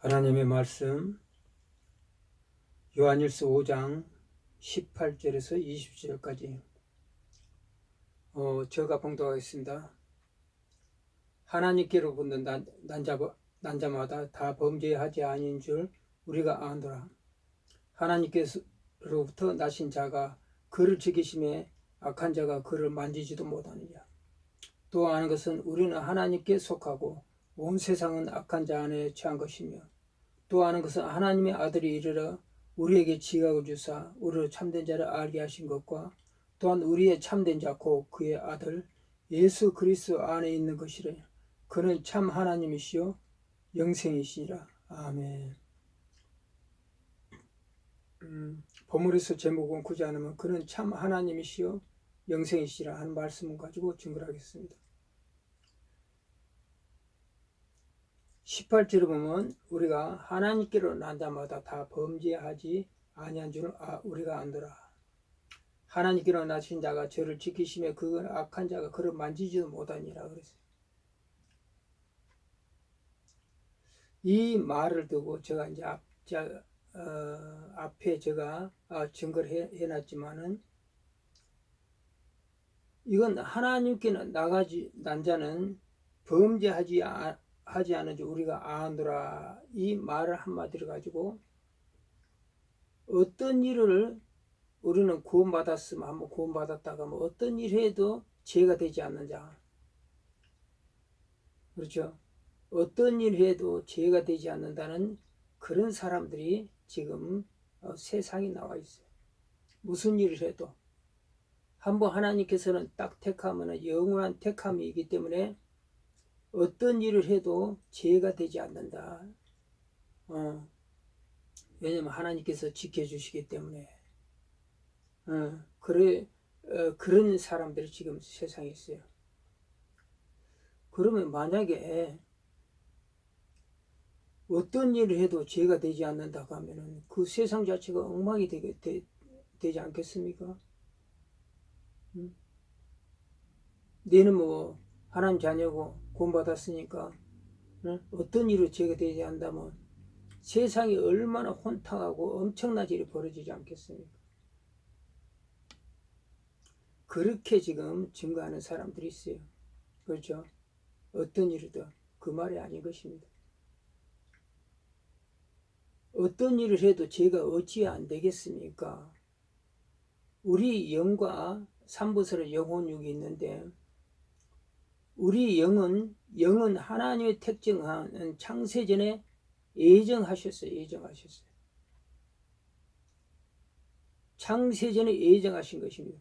하나님의 말씀 요한일서 5장 18절에서 20절까지 제가 봉독하겠습니다. 하나님께로 붙는 난자마다 다 범죄하지 아닌 줄 우리가 아노라. 하나님께로부터 나신 자가 그를 지키심에 악한 자가 그를 만지지도 못하느냐. 또 아는 것은 우리는 하나님께 속하고 온 세상은 악한 자 안에 처한 것이며, 또 아는 것은 하나님의 아들이 이르러 우리에게 지각을 주사 우리로 참된 자를 알게 하신 것과, 또한 우리의 참된 자 곧 그의 아들 예수 그리스도 안에 있는 것이래. 그는 참 하나님이시요 영생이시니라. 아멘. 본문에서 제목은 굳이 않으면 그는 참 하나님이시요 영생이시라 하는 말씀을 가지고 증거를 하겠습니다. 18절에 보면 우리가 하나님께로 난 자마다 다 범죄하지 아니한 줄 우리가 안더라. 하나님께로 나신 자가 저를 지키시며 그 악한 자가 그를 만지지도 못하니라 그랬어요. 이 말을 두고 제가 이제 앞에 제가 증거를 해놨지만은, 이건 하나님께는 난 자는 범죄하지 않은 줄 우리가 아노라. 이 말을 한마디로 가지고 어떤 일을 우리는 구원받았으면 한번 구원받았다가 뭐 어떤 일 해도 죄가 되지 않는 자, 그렇죠? 어떤 일 해도 죄가 되지 않는다는 그런 사람들이 지금 세상에 나와 있어요. 무슨 일을 해도 한번 하나님께서는 딱 택하면 영원한 택함이기 때문에 어떤 일을 해도 죄가 되지 않는다. 왜냐면 하나님께서 지켜주시기 때문에. 그런 사람들이 지금 세상에 있어요. 그러면 만약에 어떤 일을 해도 죄가 되지 않는다고 하면은 그 세상 자체가 엉망이 되지 않겠습니까? 너는 뭐 하나님 자녀고 구원받았으니까 어떤 일로 죄가 되지 않다면 세상이 얼마나 혼탁하고 엄청난 일이 벌어지지 않겠습니까? 그렇게 지금 증거하는 사람들이 있어요. 그렇죠? 어떤 일이든 그 말이 아닌 것입니다. 어떤 일을 해도 죄가 어찌 안 되겠습니까? 우리 영과 삼부설의 영혼육이 있는데, 우리 영은 하나님의 특정한 창세전에 예정하셨어요. 창세전에 예정하신 것입니다.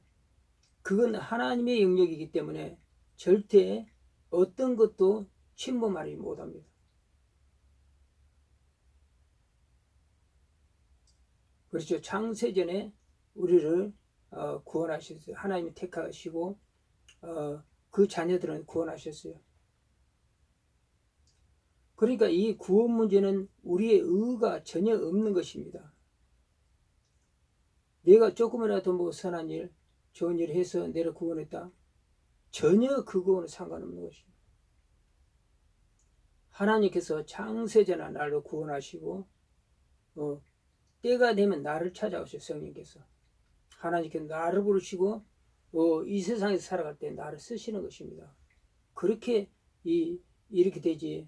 그건 하나님의 영역이기 때문에 절대 어떤 것도 침범하지 못합니다. 그렇죠. 창세전에 우리를 구원하셨어요. 하나님이 택하시고 그 자녀들은 구원하셨어요. 그러니까 이 구원 문제는 우리의 의가 전혀 없는 것입니다. 내가 조금이라도 뭐 선한 일, 좋은 일을 해서 내를 구원했다, 전혀 그거는 상관없는 것입니다. 하나님께서 창세전에 나를 구원하시고 때가 되면 나를 찾아오셔. 성령께서 하나님께서 나를 부르시고 이 세상에서 살아갈 때 나를 쓰시는 것입니다. 그렇게 이렇게 되지.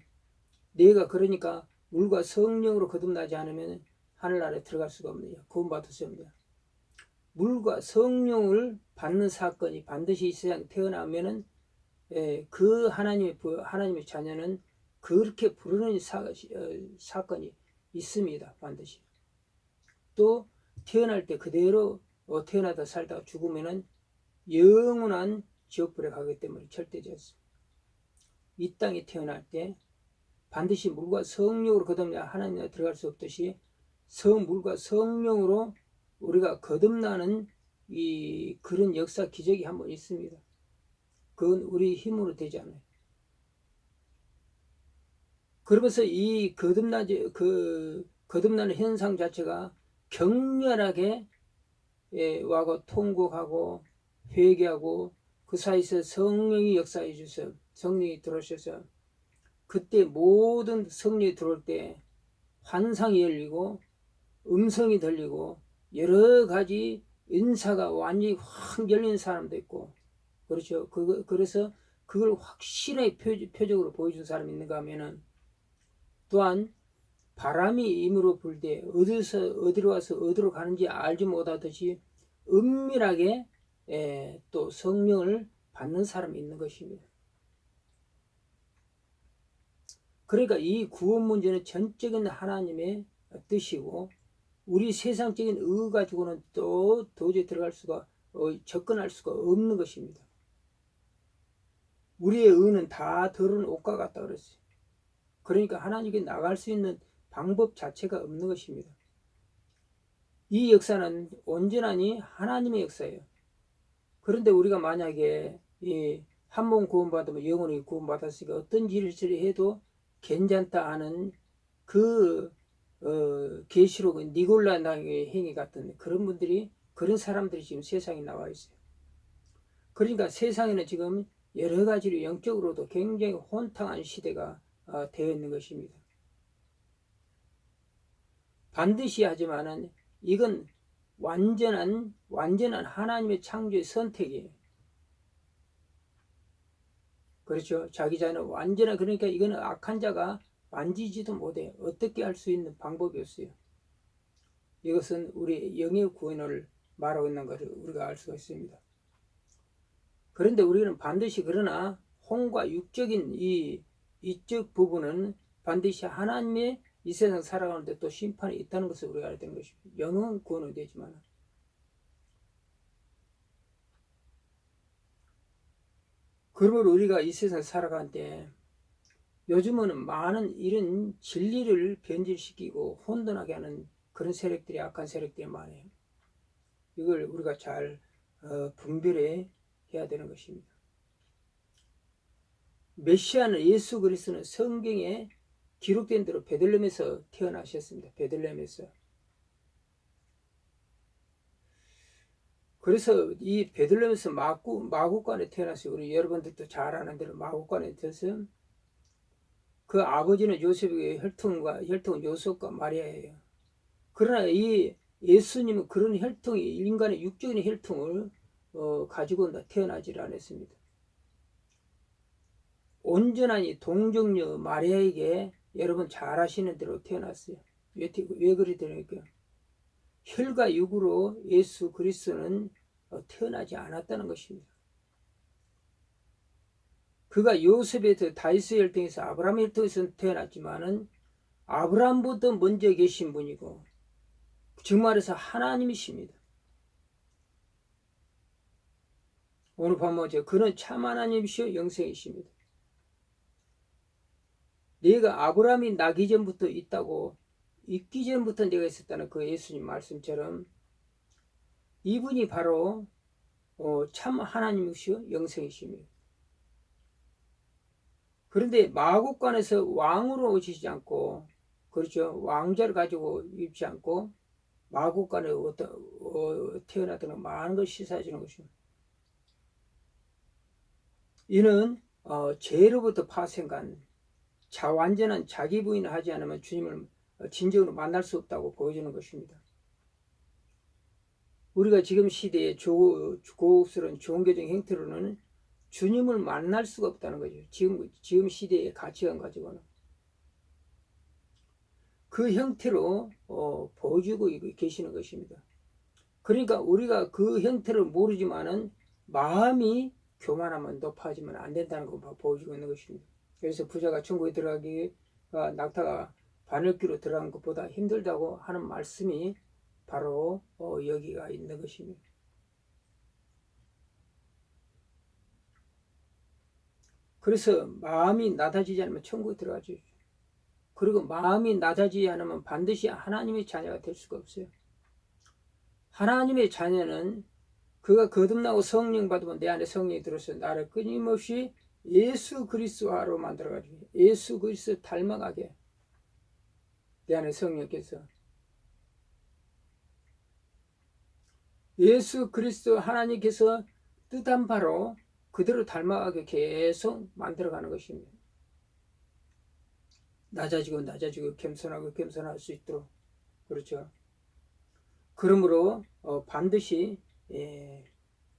내가 그러니까 물과 성령으로 거듭나지 않으면 하늘나라에 들어갈 수가 없느냐, 구원받을 수 없느냐. 물과 성령을 받는 사건이 반드시 이 세상에 태어나면은 그 하나님의 자녀는 그렇게 부르는 사건이 있습니다. 반드시. 또 태어날 때 그대로 태어나다 살다가 죽으면은 영원한 지옥불에 가기 때문에 절대적이었습니다. 이 땅에 태어날 때 반드시 물과 성령으로 거듭나야 하나님에 들어갈 수 없듯이 물과 성령으로 우리가 거듭나는 그런 역사 기적이 한번 있습니다. 그건 우리 힘으로 되지 않아요. 그러면서 이 거듭나는 현상 자체가 격렬하게 와고 통곡하고 회개하고 그 사이에서 성령이 역사해 주셔서 성령이 들어오셔서 그때 모든 성령이 들어올 때 환상이 열리고 음성이 들리고 여러 가지 은사가 완전히 확 열린 사람도 있고, 그렇죠. 그래서 그걸 확실하게 표적으로 보여준 사람이 있는가 하면은, 또한 바람이 임으로 불 때 어디로 와서 어디로 가는지 알지 못하듯이 은밀하게 또 성령을 받는 사람이 있는 것입니다. 그러니까 이 구원 문제는 전적인 하나님의 뜻이고, 우리 세상적인 의 가지고는 또 도저히 들어갈 수가 접근할 수가 없는 것입니다. 우리의 의는 다 더러운 옷과 같다 그랬어요. 그러니까 하나님께 나갈 수 있는 방법 자체가 없는 것입니다. 이 역사는 온전하니 하나님의 역사예요. 그런데 우리가 만약에 한 번 구원받으면 영원히 구원받았으니까 어떤 짓을 해도 괜찮다 하는 그 계시록 니골라당의 행위 같은 그런 분들이, 그런 사람들이 지금 세상에 나와 있어요. 그러니까 세상에는 지금 여러 가지로 영적으로도 굉장히 혼탁한 시대가 되어 있는 것입니다. 반드시 하지만은 이건 완전한 하나님의 창조의 선택이에요. 그렇죠. 자기 자는 완전한, 그러니까 이거는 악한 자가 만지지도 못해. 어떻게 할 수 있는 방법이 없어요. 이것은 우리 영의 구원을 말하고 있는 것을 우리가 알 수가 있습니다. 그런데 우리는 반드시, 그러나 혼과 육적인 이쪽 부분은 반드시 하나님의 이 세상 살아가는데 또 심판이 있다는 것을 우리가 알아야 되는 것입니다. 영은 구원은 되지만, 그러므로 우리가 이 세상 살아갈 때 요즘은 많은 이런 진리를 변질시키고 혼돈하게 하는 그런 세력들이, 악한 세력들이 많아요. 이걸 우리가 잘 분별해 해야 되는 것입니다. 메시아는, 예수 그리스도는 성경에 기록된 대로 베들레헴에서 태어나셨습니다. 베들레헴에서. 그래서 이 베들레헴에서 마구간에 태어났어요. 우리 여러분들도 잘 아는 대로 마구간에 태어서, 그 아버지는 요셉의 혈통은 요셉과 마리아예요. 그러나 이 예수님은 그런 혈통이, 인간의 육적인 혈통을 가지고 태어나지를 않았습니다. 온전한 동정녀 마리아에게 여러분 잘 아시는 대로 태어났어요. 왜 그리 되니까 혈과 육으로 예수 그리스도는 태어나지 않았다는 것입니다. 그가 요셉의 다윗의 혈통에서, 아브라함의 혈통에서 태어났지만은 아브라함보다 먼저 계신 분이고, 즉 말해서 하나님이십니다. 오늘 밤은 그는 참 하나님이시오 영생이십니다. 내가 아브라함이 나기 전부터 있다고, 있기 전부터 내가 있었다는 그 예수님 말씀처럼 이분이 바로 참 하나님이시오 영생이십니다. 그런데 마국간에서 왕으로 오시지 않고, 그렇죠, 왕자를 가지고 입지 않고 마국간에 태어나던 많은 것을 시사해주는 것입니다. 이는 죄로부터 파생한 완전한 자기 부인을 하지 않으면 주님을 진정으로 만날 수 없다고 보여주는 것입니다. 우리가 지금 시대의 고급스러운 종교적 형태로는 주님을 만날 수가 없다는 거죠. 지금 시대의 가치관 가지고는. 그 형태로 보여주고 계시는 것입니다. 그러니까 우리가 그 형태를 모르지만은 마음이 교만하면 높아지면 안 된다는 걸 보여주고 있는 것입니다. 그래서 부자가 천국에 들어가기가 낙타가 바늘귀로 들어간 것보다 힘들다고 하는 말씀이 바로 여기가 있는 것입니다. 그래서 마음이 낮아지지 않으면 천국에 들어가죠. 그리고 마음이 낮아지지 않으면 반드시 하나님의 자녀가 될 수가 없어요. 하나님의 자녀는 그가 거듭나고 성령 받으면 내 안에 성령이 들어서 나를 끊임없이 예수 그리스도화로 만들어가지고 예수 그리스도 닮아가게 내 안에 성령께서 예수 그리스도 하나님께서 뜻한 바로 그대로 닮아가게 계속 만들어가는 것입니다. 낮아지고 겸손하고 겸손할 수 있도록. 그렇죠. 그러므로 반드시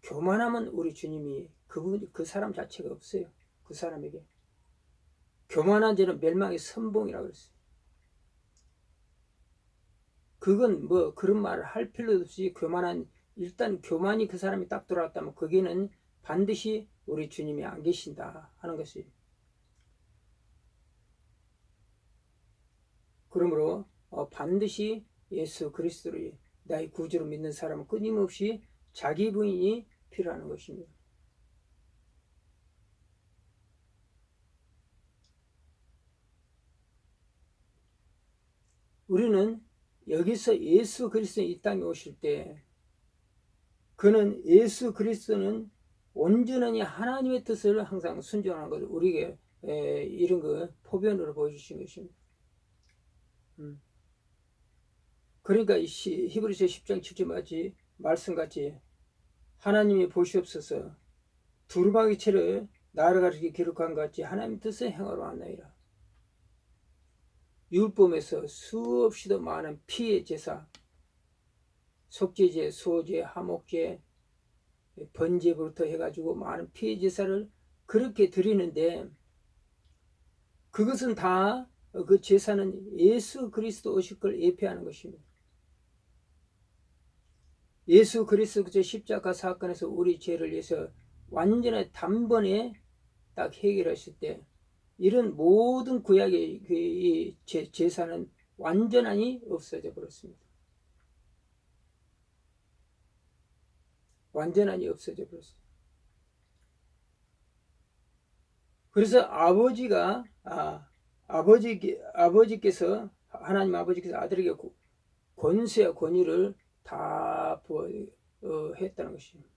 교만하면 우리 주님이 그 사람 자체가 없어요. 그 사람에게 교만한 자는 멸망의 선봉이라고 그랬어요. 그건 뭐 그런 말을 할 필요도 없이 일단 교만이 그 사람이 딱 들어왔다면 거기는 반드시 우리 주님이 안 계신다 하는 것이. 그러므로 반드시 예수 그리스도를 나의 구주로 믿는 사람은 끊임없이 자기 부인이 필요한 것입니다. 우리는 여기서 예수 그리스도 이 땅에 오실 때 그는 예수 그리스도는 온전히 하나님의 뜻을 항상 순종하는 것을 우리에게 이런 거 포변으로 보여주신 것입니다. 그러니까 히브리서 10장 7절 말씀같이 하나님이 보시옵소서 두루마기 채를 나를 가리켜 기록한 것 같이 하나님의 뜻을 행하러 왔나이다. 율법에서 수없이도 많은 피의 제사, 속죄제, 소제, 화목제, 번제부터 해가지고 많은 피의 제사를 그렇게 드리는데 그것은 다 그 제사는 예수 그리스도 오실 걸 예표하는 것입니다. 예수 그리스도 그 십자가 사건에서 우리 죄를 위해서 완전히 단번에 딱 해결하실 때 이런 모든 구약의 그 제사는 완전히 없어져 버렸습니다. 완전히 없어져 버렸어요. 그래서 아버지께서 하나님 아버지께서 아들에게 권세와 권위를 다 했다는 것입니다.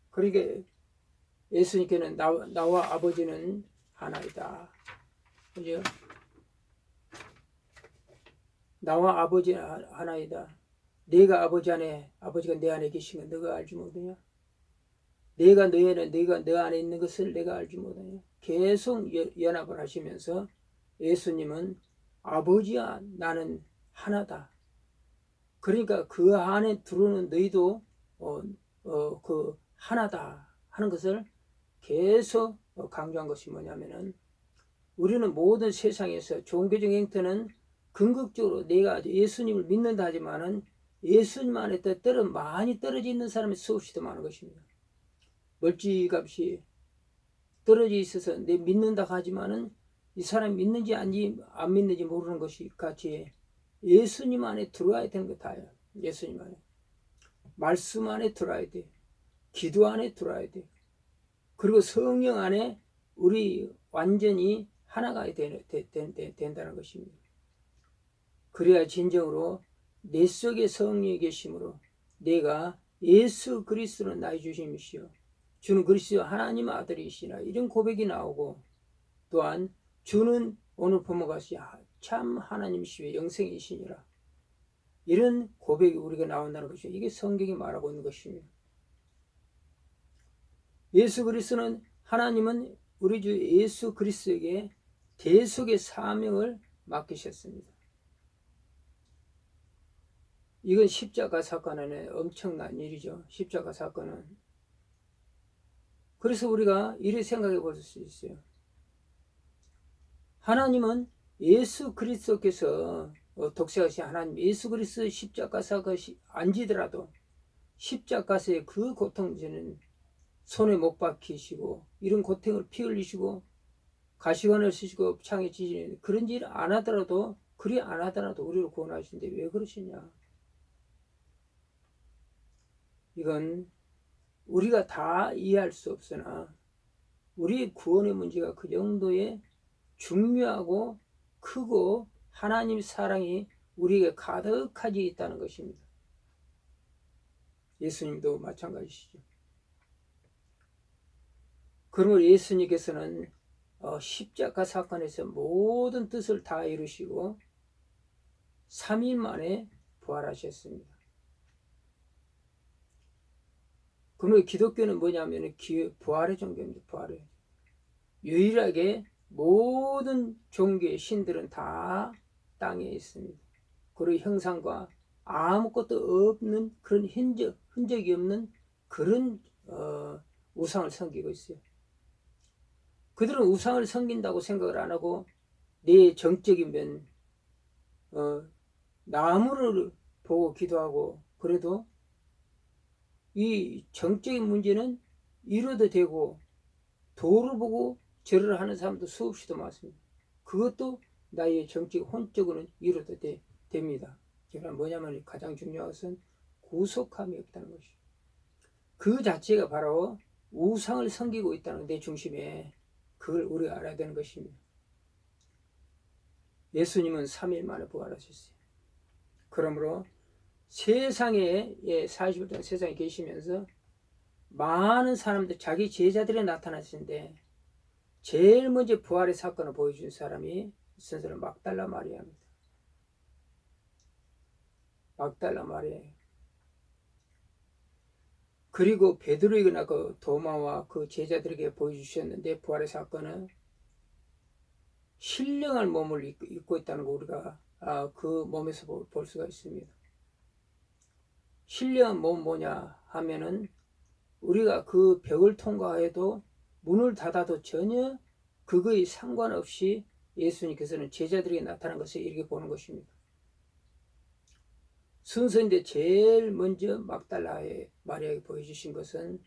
그러니까 예수님께는 나와 아버지는 하나이다. 그죠? 나와 아버지 하나이다. 내가 아버지 안에, 아버지가 내 안에 계신 건 너가 알지 못하냐? 내가 너 안에 있는 것을 내가 알지 못하냐? 계속 연합을 하시면서 예수님은 아버지와 나는 하나다. 그러니까 그 안에 들어오는 너희도 그 하나다 하는 것을 계속 강조한 것이 뭐냐면은 우리는 모든 세상에서 종교적 행태는 궁극적으로 내가 예수님을 믿는다 하지만은 예수님 안에 많이 떨어져 있는 사람이 수없이 더 많은 것입니다. 멀찌감치 떨어져 있어서 내 믿는다 하지만은 이 사람이 믿는지 안 믿는지 모르는 것이 같이 예수님 안에 들어와야 되는 거 다예요. 예수님 안에 말씀 안에 들어와야 돼. 기도 안에 들어와야 돼. 그리고 성령 안에 우리 완전히 하나가 된다는 것입니다. 그래야 진정으로 내 속에 성령이 계심으로 내가 예수 그리스도는 나의 주님이시여 주는 그리스도 하나님 아들이시라 이런 고백이 나오고 또한 주는 오늘 본문같이 참 하나님이시여 영생이시니라 이런 고백이 우리가 나온다는 것이죠. 이게 성경이 말하고 있는 것입니다. 예수 그리스도는 하나님은 우리 주 예수 그리스도에게 대속의 사명을 맡기셨습니다. 이건 십자가 사건은 엄청난 일이죠. 십자가 사건은. 그래서 우리가 이렇게 생각해 볼 수 있어요. 하나님은 예수 그리스도께서 독생하신 하나님 예수 그리스도 십자가 사건이 안 지더라도 십자가에서의 그 고통제는 손에 못 박히시고 이런 고통을 피 흘리시고 가시관을 쓰시고 창에 찢으는 그런 일 안 하더라도 그리 안 하더라도 우리를 구원하시는데 왜 그러시냐. 이건 우리가 다 이해할 수 없으나 우리의 구원의 문제가 그 정도의 중요하고 크고 하나님 사랑이 우리에게 가득하게 있다는 것입니다. 예수님도 마찬가지시죠. 그러므로 예수님께서는 십자가 사건에서 모든 뜻을 다 이루시고 3일 만에 부활하셨습니다. 그러므로 기독교는 뭐냐면 부활의 종교입니다. 부활의 유일하게 모든 종교의 신들은 다 땅에 있습니다. 그리고 형상과 아무것도 없는 그런 흔적이 없는 그런 우상을 섬기고 있어요. 그들은 우상을 섬긴다고 생각을 안 하고 내 정적인 면 나무를 보고 기도하고 그래도 이 정적인 문제는 이뤄도 되고 도를 보고 절을 하는 사람도 수없이도 많습니다. 그것도 나의 정적 혼적으로는 이뤄도 됩니다. 그러나 뭐냐면 가장 중요한 것은 구속함이 없다는 것이죠. 그 자체가 바로 우상을 섬기고 있다는 내 중심에 그걸 우리가 알아야 되는 것입니다. 예수님은 3일 만에 부활하셨어요. 그러므로 세상에 40일 동안 세상에 계시면서 많은 사람들 자기 제자들에 나타나시는데 제일 먼저 부활의 사건을 보여준 사람이 선생님 막달라 마리아입니다. 막달라 마리아예요. 그리고 베드로이나 그 도마와 그 제자들에게 보여주셨는데 부활의 사건은 신령한 몸을 입고 있다는 거 우리가 그 몸에서 볼 수가 있습니다. 신령한 몸 뭐냐 하면은 우리가 그 벽을 통과해도 문을 닫아도 전혀 그거에 상관없이 예수님께서는 제자들에게 나타난 것을 이렇게 보는 것입니다. 순서인데 제일 먼저 막달라의 마리아에게 보여주신 것은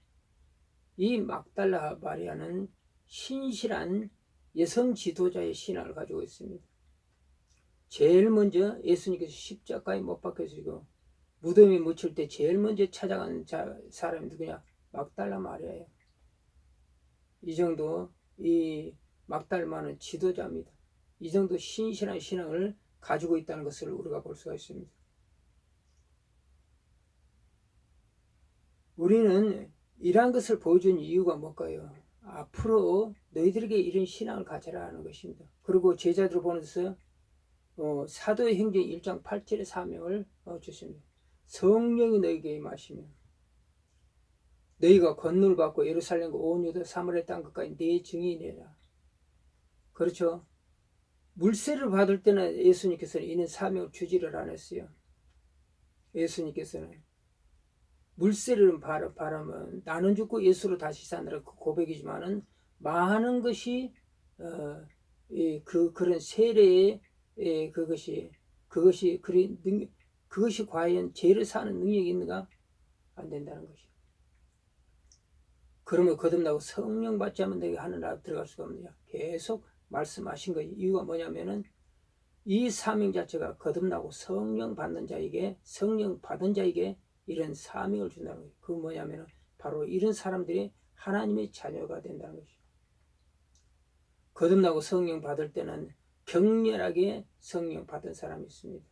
이 막달라 마리아는 신실한 여성 지도자의 신앙을 가지고 있습니다. 제일 먼저 예수님께서 십자가에 못 박혀지고 무덤에 묻힐 때 제일 먼저 찾아간 사람이 누구냐? 막달라 마리아예요. 이 정도 이 막달마는 지도자입니다. 이 정도 신실한 신앙을 가지고 있다는 것을 우리가 볼 수가 있습니다. 우리는 이러한 것을 보여준 이유가 뭘까요? 앞으로 너희들에게 이런 신앙을 가져라 하는 것입니다. 그리고 제자들을 보내서 사도행전 1장 8절의 사명을 주십니다. 성령이 너희에게 임하시면 너희가 권능을 받고 예루살렘과 온 유다 사마리아 땅 끝까지 내 증인이라. 그렇죠. 물세를 받을 때는 예수님께서는 이는 사명을 주지를 않았어요. 예수님께서는 물세를 바라면 나는 죽고 예수로 다시 사느라 그 고백이지만은 많은 것이 그런 세례의 그것이 과연 죄를 사는 능력이 있는가? 안 된다는 것이요. 그러면 거듭나고 성령 받지 않으면 내가 하늘나라 들어갈 수가 없느냐? 계속 말씀하신 거예요. 이유가 뭐냐면은 이 사명 자체가 거듭나고 성령 받는 자에게 성령 받은 자에게 이런 사명을 준다는 거예요. 그 뭐냐면은 바로 이런 사람들이 하나님의 자녀가 된다는 것이죠. 거듭나고 성령 받을 때는 격렬하게 성령 받은 사람이 있습니다.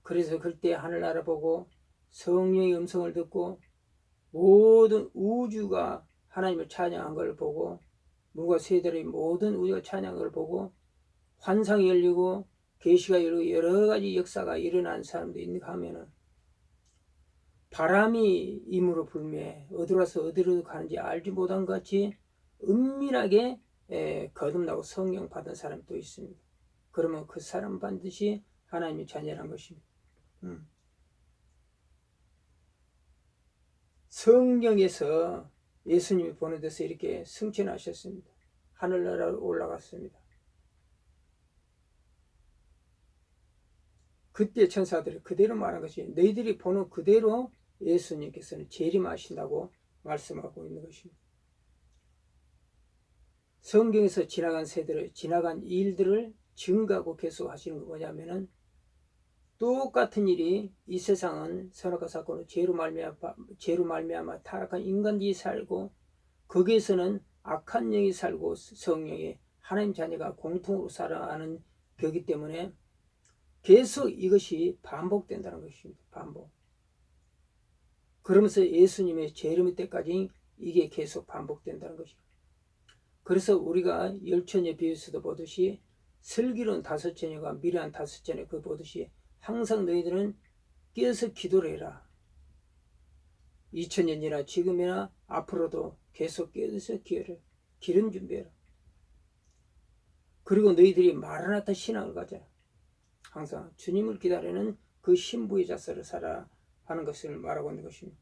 그래서 그때 하늘나라 보고 성령의 음성을 듣고 모든 우주가 하나님을 찬양한 걸 보고 물과 새들의 모든 우주가 찬양한 걸 보고 환상이 열리고 계시가 열리고 여러 가지 역사가 일어난 사람도 있는가 하면은 바람이 임으로 불매 어디로 와서 어디로 가는지 알지 못한 것 같이 은밀하게 거듭나고 성령 받은 사람이 또 있습니다. 그러면 그 사람 반드시 하나님의 자녀란 것입니다. 성령에서 예수님이 보내셔서 이렇게 승천하셨습니다. 하늘나라로 올라갔습니다. 그때 천사들이 그대로 말한 것이 너희들이 보는 그대로 예수님께서는 재림하신다고 말씀하고 있는 것입니다. 성경에서 지나간 일들을 증거하고 계속 하시는 거 뭐냐면은 똑같은 일이 이 세상은 선악과 사건으로 죄로 말미암아 타락한 인간들이 살고 거기에서는 악한 영이 살고 성령이 하나님 자녀가 공통으로 살아가는 벽이기 때문에 계속 이것이 반복된다는 것입니다. 반복. 그러면서 예수님의 재림 때까지 이게 계속 반복된다는 것입니다. 그래서 우리가 열처녀 비유에서도 보듯이 슬기로운 5처녀가 미련한 5처녀 그 보듯이 항상 너희들은 깨어서 기도를 해라. 2000년이나 지금이나 앞으로도 계속 깨어서 기름 준비해라. 그리고 너희들이 마라나타 신앙을 가져. 항상 주님을 기다리는 그 신부의 자세를 살아 하는 것을 말하고 있는 것입니다.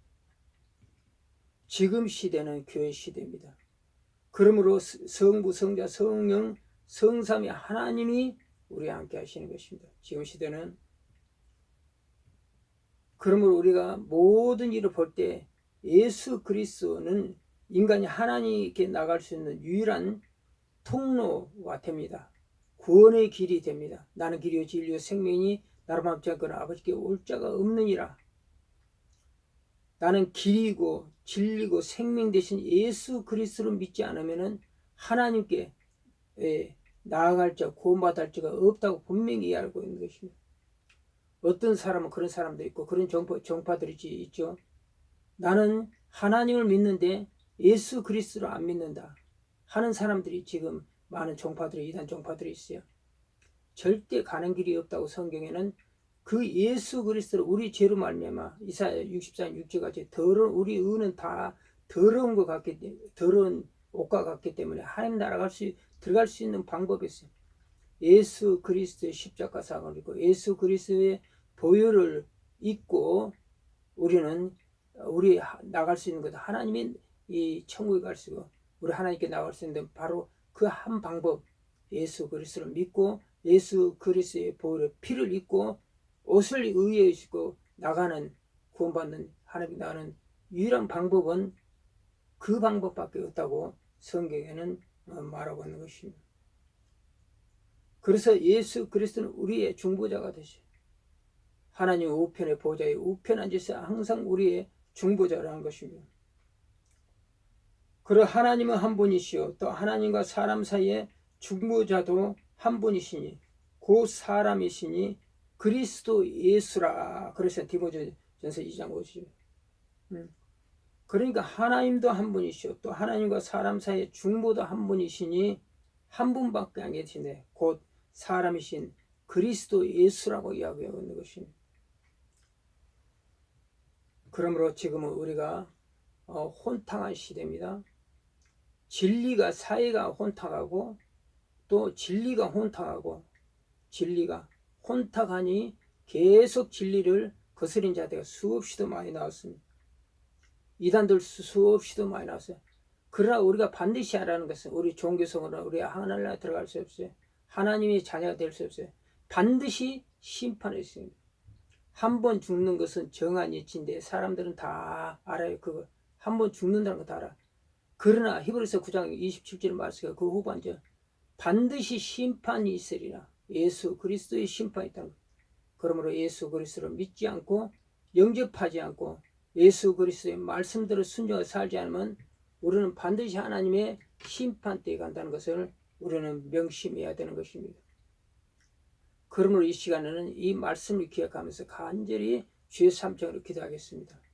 지금 시대는 교회 시대입니다. 그러므로 성부, 성자, 성령, 성삼위 하나님이 우리와 함께 하시는 것입니다. 지금 시대는. 그러므로 우리가 모든 일을 볼 때 예수 그리스도는 인간이 하나님께 나갈 수 있는 유일한 통로가 됩니다. 구원의 길이 됩니다. 나는 길이요 진리요 생명이 나로 맘지 않거나 아버지께 올 자가 없느니라. 나는 길이고 진리고 생명 대신 예수 그리스도를 믿지 않으면 하나님께 나아갈 자, 구원받을 자가 없다고 분명히 알고 있는 것입니다. 어떤 사람은 그런 사람도 있고 그런 정파들이 있죠. 나는 하나님을 믿는데 예수 그리스도를 안 믿는다 하는 사람들이 지금 많은 정파들이, 이단 정파들이 있어요. 절대 가는 길이 없다고 성경에는 그 예수 그리스도를 우리 죄로 말미암아 이사야 64장 6절같이 우리 의는 다 더러운 것 같기 때문에, 더러운 옷과 같기 때문에 하나님 나라 들어갈 수 있는 방법이 있어요. 예수 그리스도의 십자가 사건을 입고 예수 그리스도의 보혈을 입고 우리는 나갈 수 있는 것, 하나님이 이 천국에 갈 수 있고 우리 하나님께 나갈 수 있는 바로 그 한 방법, 예수 그리스도를 믿고 예수 그리스도의 보혈의 피를 입고 옷을 의에 입고 나가는, 구원받는, 하나님께 나가는 유일한 방법은 그 방법밖에 없다고 성경에는 말하고 있는 것입니다. 그래서 예수 그리스도는 우리의 중보자가 되셔요. 하나님 우편의 보좌에 우편 앉으셔 항상 우리의 중보자라는 것입니다. 그리고 하나님은 한 분이시요 또 하나님과 사람 사이에 중보자도 한 분이시니 그 사람이시니 그리스도 예수라. 그래서 디모데전서 2장 5절. 그러니까 하나님도 한 분이시요 또 하나님과 사람 사이에 중보도 한 분이시니 한 분밖에 안 계시네. 곧 사람이신 그리스도 예수라고 이야기하고 있는 것입니다. 그러므로 지금은 우리가 혼탁한 시대입니다. 진리가, 사회가 혼탁하고 또 진리가 혼탁하고, 진리가 혼탁하니 계속 진리를 거스린 자들이 수없이도 많이 나왔습니다. 이단들 수없이도 많이 나왔어요. 그러나 우리가 반드시 알아는 것은 우리 종교성으로 우리 하나님에 들어갈 수 없어요. 하나님의 자녀가 될 수 없어요. 반드시 심판이 있습니다. 한 번 죽는 것은 정한 이치인데 사람들은 다 알아요. 그거 한 번 죽는다는 거 다 알아. 그러나 히브리서 9장 27절 말씀에 그 후반절 반드시 심판이 있으리라. 예수 그리스도의 심판이 있다는 것. 그러므로 예수 그리스도를 믿지 않고 영접하지 않고 예수 그리스도의 말씀대로 순종하여 살지 않으면 우리는 반드시 하나님의 심판대에 간다는 것을 우리는 명심해야 되는 것입니다. 그러므로 이 시간에는 이 말씀을 기억하면서 간절히 주의 삼정으로 기도하겠습니다.